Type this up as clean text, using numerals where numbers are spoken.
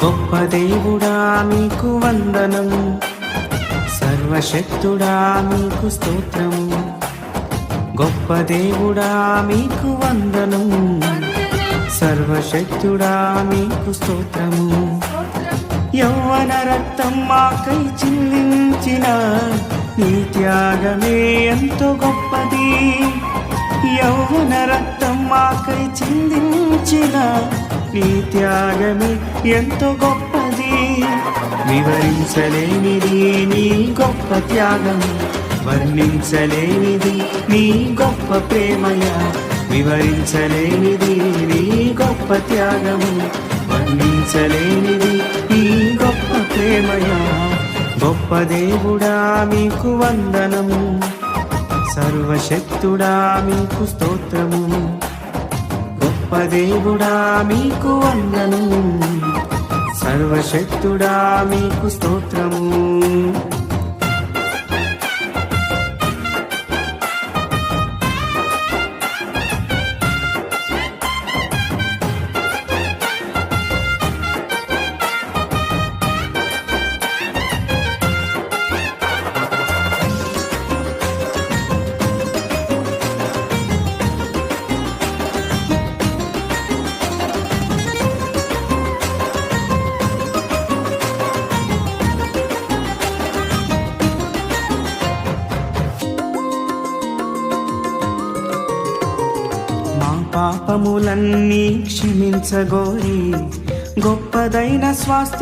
గొప్ప దేవుడా మీకు వందనం, సర్వశక్తుడా మీకు స్తోత్రము. గొప్ప దేవుడా మీకు వందనం, సర్వశక్తుడా మీకు స్తోత్రము. యౌవన రక్తం మాకై చిందించిన నీ త్యాగమే ఎంతో గొప్పది. యౌవన రక్తం మాకై చిందించిన నీ త్యాగమే ఎంతో గొప్పది. వివరించలేనిది నీ గొప్ప త్యాగం, వర్ణించలేనిది నీ గొప్ప ప్రేమయ. వివరించలేనిది నీ గొప్ప త్యాగము, వర్ణించలేనిది నీ గొప్ప ప్రేమయ. గొప్ప దేవుడా మీకు వందనము, సర్వశక్తుడా మీకు స్తోత్రము. గొప్ప దేవుడా మీకు వందనము, సర్వశక్తుడా మీకు స్తోత్రము. పాపములన్నీ క్షమించగోరి గొప్పదైన స్వాస్థ్య